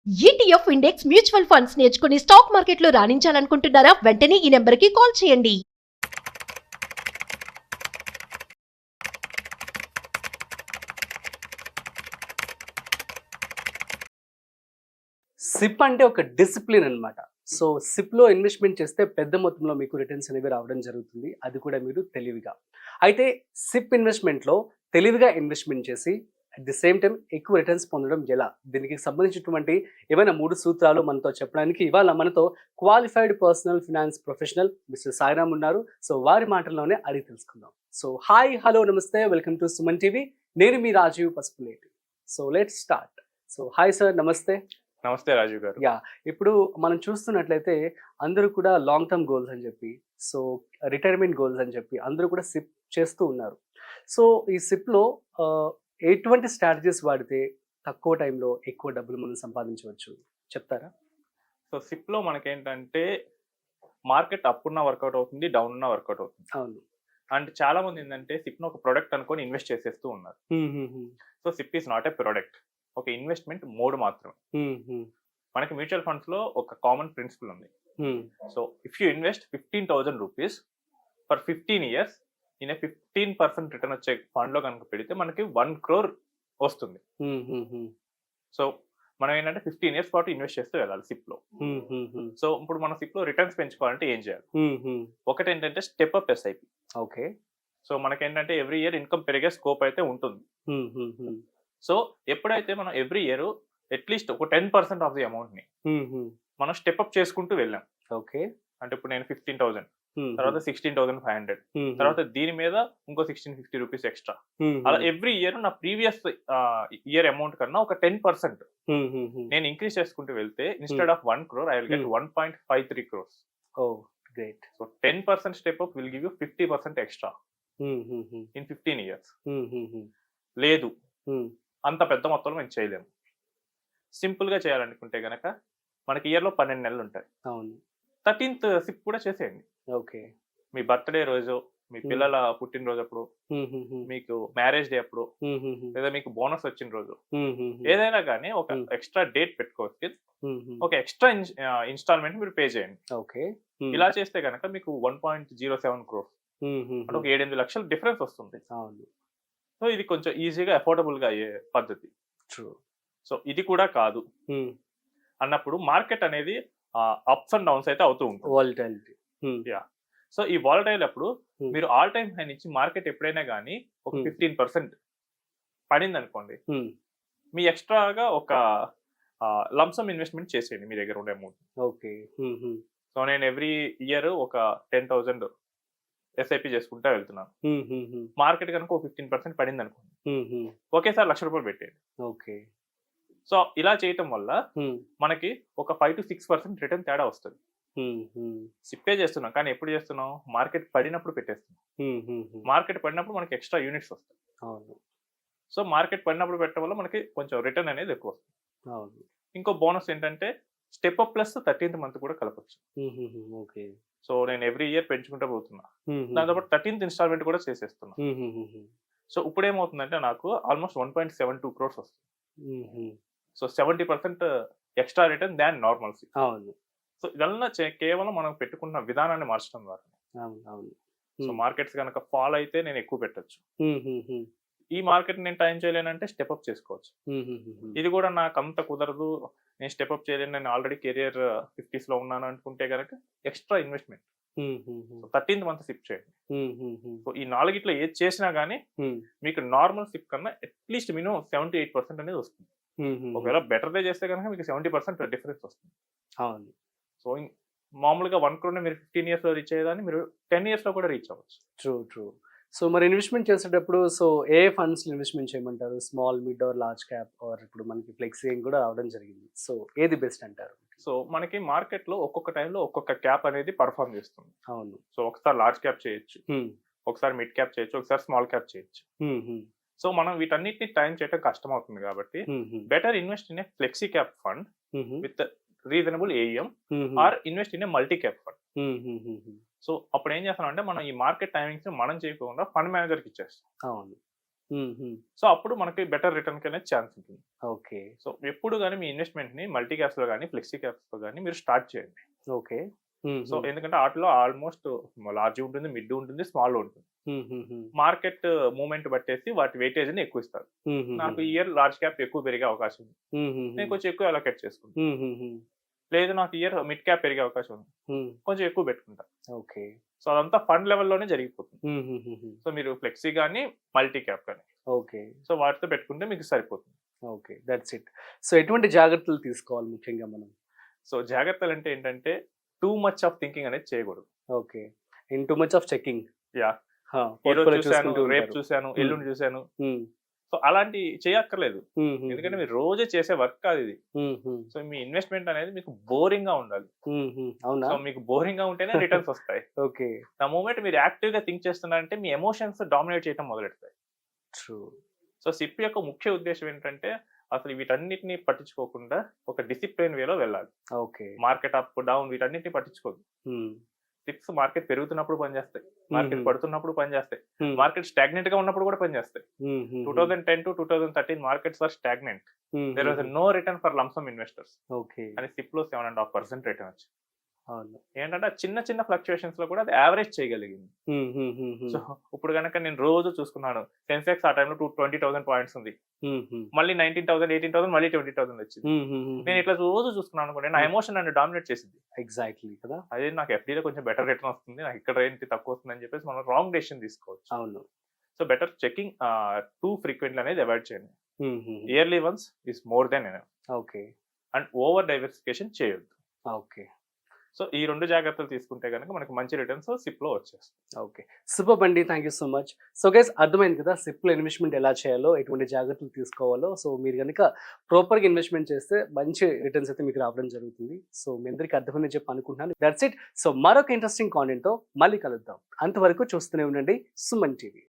ETF index mutual funds నేర్చుకుని stock మార్కెట్లో రాణించాలనుకుంటున్నారా? వెంటనే ఈ నెంబర్కి కాల్ చేయండి. సిప్ అంటే ఒక డిసిప్లిన్ అన్నమాట. సో సిప్‌లో ఇన్వెస్ట్‌మెంట్ చేస్తే పెద్ద మొత్తంలో మీకు రిటర్న్స్ అనేవి రావడం జరుగుతుంది. అది కూడా మీరు తెలివిగా. అయితే సిప్ ఇన్వెస్ట్‌మెంట్‌లో తెలివిగా ఇన్వెస్ట్‌మెంట్ చేసి అట్ ది సేమ్ టైమ్ ఎక్కువ రిటర్న్స్ పొందడం ఎలా? దీనికి సంబంధించినటువంటి ఏవైనా 3 సూత్రాలు మనతో చెప్పడానికి ఇవాళ మనతో qualified personal finance professional mister Sairam ఉన్నారు. సో వారి మాటల్లోనే అడిగి తెలుసుకుందాం. సో హాయ్, హలో, నమస్తే, వెల్కమ్ టు సుమన్ టీవీ. నేను మీ Rajeev Pasupuleti. So let's start. So hi sir, నమస్తే. నమస్తే రాజు గారు. ఇప్పుడు మనం చూస్తున్నట్లయితే అందరూ కూడా లాంగ్ టర్మ్ గోల్స్ అని చెప్పి, సో రిటైర్మెంట్ గోల్స్ అని చెప్పి అందరూ కూడా సిప్ చేస్తూ ఉన్నారు. సో ఈ సిప్‌లో ఎటువంటి స్ట్రాటజీస్ వాడితే తక్కువ టైంలో ఎక్కువ డబ్బులు మనం సంపాదించవచ్చు చెప్తారా? సో సిప్‌లో మనకేంటంటే మార్కెట్ అప్ ఉన్న వర్కౌట్ అవుతుంది, డౌన్ ఉన్న వర్కౌట్ అవుతుంది. అవును. అండ్ చాలా మంది ఏంటంటే సిప్‌ను ఒక ప్రొడక్ట్ అనుకొని ఇన్వెస్ట్ చేసేస్తూ ఉన్నారు. So SIP is not a product, ఒక ఇన్వెస్ట్మెంట్ మోడ్ మాత్రమే. మనకి మ్యూచువల్ ఫండ్స్ లో ఒక కామన్ ప్రిన్సిపల్ ఉంది. So if you invest 15,000 rupees for 15 years in 15% return వచ్చే ఫండ్ లో కనుక పెడితే మనకి 1 crore వస్తుంది. సో మనం ఏంటంటే 15 years పాటు ఇన్వెస్ట్ చేస్తూ వెళ్ళాలి సిప్ లో. సో ఇప్పుడు మనం సిప్ లో రిటర్న్స్ పెంచుకోవాలంటే ఏం చేయాలి? ఒకటి ఏంటంటే step up SIP. Okay. So మనకేంటంటే ఎవ్రీ ఇయర్ ఇన్కమ్ పెరిగే స్కోప్ అయితే ఉంటుంది. సో ఎప్పుడైతే మనం ఎవ్రీ ఇయర్ అట్లీస్ట్ ఒక 10% ఆఫ్ ది అమౌంట్ ని మనం స్టెప్ అప్ చేసుకుంటూ వెళ్ళాం. ఓకే. అంటే ఇప్పుడు నేను 15,000, తర్వాత 16,500, తర్వాత దీని మీద ఇంకో 1650 రూపీస్ ఎక్స్ట్రా. అలా ఎవ్రీ ఇయర్ నా ప్రీవియస్ ఇయర్ అమౌంట్ కన్నా ఒక 10% నేను ఇంక్రీజ్ చేసుకుంటూ వెళ్తే instead of 1 crore I will get 1.53 crores. Oh great. So 10% step up will give you 50% extra in 15 years. లేదు, అంత పెద్ద మొత్తంలో మేము చేయలేము. సింపుల్ గా చేయాలనుకుంటే గనక మనకి ఇయర్ లో 12 నెలలు ఉంటాయి. అవును. 13th సిప్ కూడా చేసేయండి. ఓకే. మీ బర్త్డే రోజు, మీ పిల్లల పుట్టినరోజు అప్పుడు, మీకు మ్యారేజ్ డే అప్పుడు, లేదా మీకు బోనస్ వచ్చిన రోజు, ఏదైనా కానీ ఒక ఎక్స్ట్రా డేట్ పెట్టుకోవచ్చు. ఒక ఎక్స్ట్రా ఇన్స్టాల్మెంట్ మీరు పే చేయండి. ఓకే. ఇలా చేస్తే గనక మీకు 1.07 crores అంటే ఒక 7-8 లక్షల డిఫరెన్స్ వస్తుంది. అవును. సో ఇది కొంచెం ఈజీగా అఫోర్డబుల్ గా అయ్యే పద్ధతి. ట్రూ. సో ఇది కూడా కాదు అన్నప్పుడు మార్కెట్ అనేది అప్స్ అండ్ డౌన్స్ అయితే అవుతూ ఉంటుంది. వాలటైలిటీ. సో ఈ వాలటైల్ అప్పుడు మీరు ఆల్ టైమ్ హై నుంచి మార్కెట్ ఎప్పుడైనా కానీ ఒక 15% పడింది అనుకోండి, మీ ఎక్స్ట్రాగా ఒక లంసమ్ ఇన్వెస్ట్మెంట్ చేసేయండి మీ దగ్గర ఉండే అమౌంట్. ఓకే. సో నేను ఎవ్రీ ఇయర్ ఒక 10,000 ఎస్ఐపి చేసుకుంటా వెళ్తున్నాను. మార్కెట్ కనుక ఒక 15% పడింది అనుకోండి, ఒకేసారి ₹1,00,000 పెట్టేయండి. ఓకే. సో ఇలా చేయటం వల్ల మనకి ఒక 5 to 6% రిటర్న్ తేడా వస్తుంది. సిప్పే చేస్తున్నాం కానీ ఎప్పుడు చేస్తున్నాం? మార్కెట్ పడినప్పుడు పెట్టేస్తున్నాం. మార్కెట్ పడినప్పుడు మనకి ఎక్స్ట్రా యూనిట్స్ వస్తాయి. సో మార్కెట్ పడినప్పుడు పెట్టడం వల్ల మనకి కొంచెం రిటర్న్ అనేది ఎక్కువ వస్తుంది. ఇంకో బోనస్ ఏంటంటే step up plus 13th month కూడా కలపచ్చు. ఓకే. సో నేను ఎవ్రీ ఇయర్ పెంచుకుంటూ పోతున్నా, దాంతోపాటు 13th ఇన్స్టాల్మెంట్ కూడా చేసేస్తున్నా. సో ఇప్పుడు ఏమవుతుందంటే నాకు ఆల్మోస్ట్ 1.72 crores వస్తుంది. సో 70% ఎక్స్ట్రా రిటర్న్ దాన్ నార్మల్సీ. అవును. సో ఇదల్లా కేవలం మనం పెట్టుకున్న విధానాన్ని మార్చడం ద్వారా. సో మార్కెట్స్ కనుక ఫాల్ అయితే నేను ఎక్కువ పెట్టచ్చు. ఈ మార్కెట్ నేను టైం చేయలేనంటే స్టెప్ అప్ చేసుకోవచ్చు. ఇది కూడా నాకు అంత కుదరదు, నేను స్టెప్ అప్ చేయలేను, నేను ఆల్రెడీ కెరియర్ 50s లో ఉన్నాను అనుకుంటే కనుక extra investment 13th month SIP చేయండి. సో ఈ 4 ఏది చేసినా గానీ మీకు నార్మల్ సిప్ కన్నా అట్లీస్ట్ మినిమం 78% అనేది వస్తుంది. ఒకవేళ బెటర్ డే చేస్తే కనుక మీకు 70% డిఫరెన్స్ వస్తుంది. అవును. సో మామూలుగా 1 crore మీరు 15 years లో రీచ్ అయ్యేదాన్ని మీరు 10 years లో కూడా రీచ్ అవ్వచ్చు. ట్రూ. సో మరి ఇన్వెస్ట్మెంట్ చేసేటప్పుడు సో ఏ ఫండ్స్ ఇన్వెస్ట్మెంట్ చేయమంటారు? Small, mid or large cap, or ఇప్పుడు మనకి ఫ్లెక్సీ కూడా రావడం జరిగింది. సో ఏది బెస్ట్ అంటారు? సో మనకి మార్కెట్ లో ఒక్కొక్క టైంలో ఒక్కొక్క క్యాప్ అనేది పర్ఫార్మ్ చేస్తుంది. అవును. సో ఒకసారి లార్జ్ క్యాప్ చేయొచ్చు, ఒకసారి మిడ్ క్యాప్ చేయొచ్చు, ఒకసారి స్మాల్ క్యాప్ చేయొచ్చు. సో మనం వీటన్నిటిని టైం చేయడం కష్టం అవుతుంది కాబట్టి better invest in a flexi cap fund with reasonable AUM or invest in a multi cap fund. So అప్పుడు ఏం చేస్తాం అంటే మనం ఈ మార్కెట్ టైమింగ్స్ మనం చేయకుండా ఫండ్ మేనేజర్కి ఇచ్చేస్తాం. అవును. సో అప్పుడు మనకి బెటర్ రిటర్న్ అనేది ఛాన్స్ ఉంటుంది. ఓకే. సో ఎప్పుడు కానీ మీ ఇన్వెస్ట్మెంట్ ని మల్టీ క్యాప్స్ లో కానీ ఫ్లెక్సీ క్యాప్స్ లో కానీ మీరు స్టార్ట్ చేయండి. ఓకే. సో ఎందుకంటే వాటిలో ఆల్మోస్ట్ లార్జ్ ఉంటుంది, మిడ్ ఉంటుంది, స్మాల్ ఉంటుంది. మార్కెట్ మూవ్మెంట్ బట్టేసి వాటి వెయిటేజ్ ని ఎక్కువ ఇస్తారు. నాకు ఈ ఇయర్ లార్జ్ క్యాప్ ఎక్కువ పెరిగే అవకాశం ఉంది, నేను కొంచెం ఎక్కువ అలొకేట్ చేసుకుంటాను. లేదు నాకు ఇయర్ మిడ్ క్యాప్ పెరిగే అవకాశం ఉంది, కొంచెం ఎక్కువ పెట్టుకుంటా. ఓకే. సో అదంతా ఫండ్ లెవెల్లోనే జరిగిపోతుంది. సో మీరు ఫ్లెక్సీ కానీ మల్టీ క్యాప్ కానీ ఓకే. సో వాటితో పెట్టుకుంటే మీకు సరిపోతుంది. Okay, that's it. సో ఎటువంటి జాగ్రత్తలు తీసుకోవాలి ముఖ్యంగా మనం? సో జాగ్రత్తలు అంటే ఏంటంటే టూ మచ్ ఆఫ్ థింకింగ్ అనేది చేయకూడదు. Okay. In too much of checking. Yeah, ఈ రోజు చూసాను, రేపు చూసాను, ఎల్లుండి చూసాను, సో అలాంటి చేయక్కర్లేదు. ఎందుకంటే మీరు రోజు చేసే వర్క్ కాదు ఇది. సో మీ ఇన్వెస్ట్మెంట్ అనేది మీకు బోరింగ్ గా ఉండాలి. అవునా? సో మీకు బోరింగ్ గా ఉంటేనే రిటర్న్స్ వస్తాయి. ఓకే. ఆ మూమెంట్ మీరు యాక్టివ్ గా థింక్ చేస్తున్నారంటే మీ ఎమోషన్స్ డామినేట్ చేయడం మొదలెడతాయి. ట్రూ. సో సిప్ యొక్క ముఖ్య ఉద్దేశం ఏంటంటే అసలు వీటన్నిటిని పట్టించుకోకుండా ఒక డిసిప్లిన్ వేలో వెళ్ళాలి. ఓకే. మార్కెట్ అప్ డౌన్ వీటన్నిటిని పట్టించుకోదు. సిప్స్ మార్కెట్ పెరుగుతున్నప్పుడు పనిచేస్తాయి, మార్కెట్ పడుతున్నప్పుడు పనిచేస్తాయి, మార్కెట్ స్టాగ్నెంట్ గా ఉన్నప్పుడు కూడా పనిచేస్తాయి. 2010 to 2013 markets are stagnant. There was no return for lumpsum investors. Okay. అని సిప్ లో 7.5% రిటర్న్ వచ్చింది. అవును. ఏంటంటే ఆ చిన్న చిన్న ఫ్లక్చుయేషన్స్ లో కూడా అది యావరేజ్ చేయగలిగింది. సో ఇప్పుడు కనుక నేను రోజు చూసుకున్నాను, సెన్సెక్స్ ఆ టైంలో 20,000 పాయింట్స్ ఉంది, మళ్ళీ 19,000 18,000 మళ్ళీ 20,000 వచ్చింది. నేను ఇట్లా రోజు చూసుకున్నాను అనుకోండి, నా ఎమోషన్ నన్ను డామినేట్ చేసింది. ఎగ్జాక్ట్లీ కదా. అదే నాకు ఎఫ్డీలో కొంచెం బెటర్ రిటర్న్ వస్తుంది, నాకు ఇక్కడ రేంజ్ తక్కువ వస్తుంది అని చెప్పేసి మనం రాంగ్ డెసిషన్ తీసుకోవచ్చు. అవును. So better checking two frequently అనేది అవాయిడ్ చేయండి. Yearly once is more than enough. Okay. And over diversification చేయొద్దు. ఓకే. సో ఈ రెండు జాగ్రత్తలు తీసుకుంటే కనుక మనకి మంచి రిటర్న్స్ సిప్ లో వచ్చేస్తాయి. ఓకే, సూపర్ అండి, thank you so much. So guys, అర్థమైంది కదా సిప్ లో ఇన్వెస్ట్మెంట్ ఎలా చేయాలో, ఎటువంటి జాగ్రత్తలు తీసుకోవాలో. సో మీరు కనుక ప్రాపర్గా ఇన్వెస్ట్మెంట్ చేస్తే మంచి రిటర్న్స్ అయితే మీకు రావడం జరుగుతుంది. సో మీ అందరికీ అర్థమైందని చెప్పి అనుకుంటున్నాను. That's it. సో మరొక ఇంట్రెస్టింగ్ కాంటెంట్ తో మళ్ళీ కలుద్దాం. అంతవరకు చూస్తూనే ఉండండి సుమన్ టీవీ.